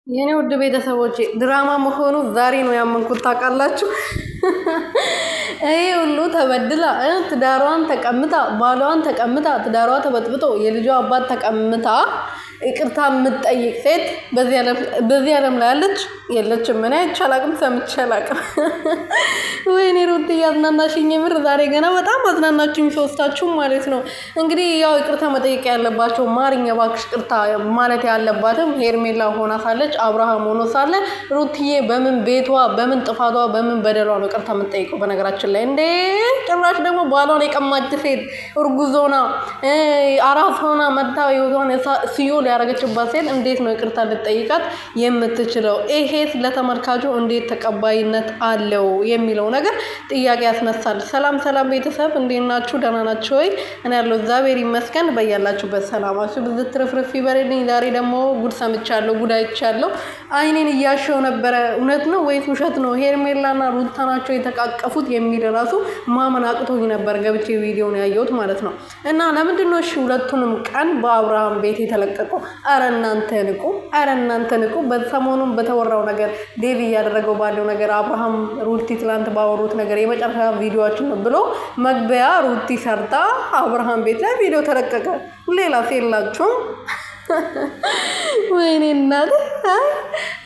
የኔ ውድ ቤተሰቦቼ ድራማ መሆኑ ዛሬ ነው ያመንኩት። ታውቃላችሁ? ይሄ ሁሉ ተበድላ ትዳሯን ተቀምጣ ባሏን ተቀምጣ ትዳሯ ተበጥብጦ የልጇ አባት ተቀምጣ ይቅርታ የምትጠይቅ ሴት በዚህ ዓለም ላይ አለች? የለችም። ምን አይቻል አቅም ሰምቼ አላቅም። ወይኔ ሩት እያዝናናሽኝ የምር ዛሬ ገና በጣም አዝናናችሁኝ ሶስታችሁም ማለት ነው። እንግዲህ ያው ይቅርታ መጠየቅ ያለባቸው ማርኝ እባክሽ ቅርታ ማለት ያለባትም ሄርሜላ ሆና ሳለች አብርሃም ሆኖ ሳለ ሩትዬ በምን ቤቷ በምን ጥፋቷ በምን በደሏ ነው ቅርታ የምትጠይቀው? በነገራችን ላይ እንዴ ጭራሽ ደግሞ ባሏን የቀማች ሴት እርጉዞና አራስ ሆና መታ ህይወቷን ሲኦል ያደረገችባት ሴት እንዴት ነው ይቅርታ ልትጠይቃት የምትችለው? ይሄስ ለተመልካቹ እንዴት ተቀባይነት አለው የሚለው ነገር ጥያቄ ያስነሳል። ሰላም ሰላም ቤተሰብ እንዴት ናችሁ? ደህና ናችሁ ወይ? እኔ ያለው እግዚአብሔር ይመስገን። በያላችሁበት ሰላማችሁ ብዙ ትርፍርፍ ይበልልኝ። ዛሬ ደግሞ ጉድ ሰምቻለሁ፣ ጉድ አይቻለሁ። አይኔን እያሸው ነበረ። እውነት ነው ወይስ ውሸት ነው ሄርሜላና ሩታ ናቸው የተቃቀፉት የሚል ራሱ ማመን አቅቶኝ ነበር ገብቼ ቪዲዮን ያየሁት ማለት ነው። እና ለምንድን ነው እሺ ሁለቱንም ቀን በአብርሃም ቤት የተለቀቀው? አረ እናንተ ንቁ፣ አረ እናንተ ንቁ። በሰሞኑን በተወራው ነገር ዴቪ እያደረገው ባለው ነገር አብርሃም ሩቲ ትላንት ባወሩት ነገር የመጨረሻ ቪዲዮችን ብሎ መግቢያ ሩቲ ሰርታ አብርሃም ቤት ላይ ቪዲዮ ተለቀቀ። ሌላ ሴላችሁም ወይኔ እናት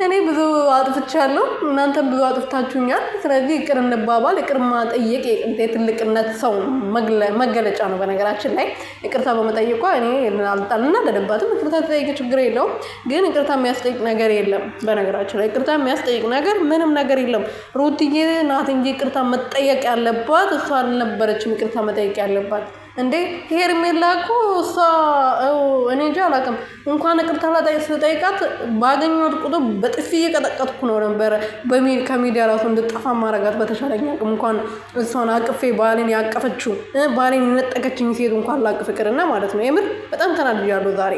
እኔ ብዙ አጥፍቻለሁ፣ እናንተም ብዙ አጥፍታችሁኛል። ስለዚህ ይቅር እንባባል። ይቅር መጠየቅ የትልቅነት ሰው መገለጫ ነው። በነገራችን ላይ ይቅርታ በመጠየቋ እኔ አልናደድባትም። ይቅርታ ተጠይቅ ችግር የለውም። ግን ይቅርታ የሚያስጠይቅ ነገር የለም። በነገራችን ላይ ይቅርታ የሚያስጠይቅ ነገር ምንም ነገር የለም። ሩትዬ ናት እንጂ ይቅርታ መጠየቅ ያለባት እሷ አልነበረችም። ይቅርታ መጠየቅ ያለባት እንዴ ሄርሜላ እኮ እሷ እኔ እንጃ አላውቅም። እንኳን ይቅርታ ስጠይቃት ባገኘሁት ቁጥር በጥፊ እየቀጠቀጥኩ ነው ነበረ ከሚዲያ ራሱ እንድጠፋ ማረጋት በተሻለኝ አቅም። እንኳን እሷን አቅፌ ባሌን ያቀፈችው ባሌን የነጠቀችኝ ሴት እንኳን ላቅፍ ይቅርና ማለት ነው። የምር በጣም ተናድጃለሁ ዛሬ።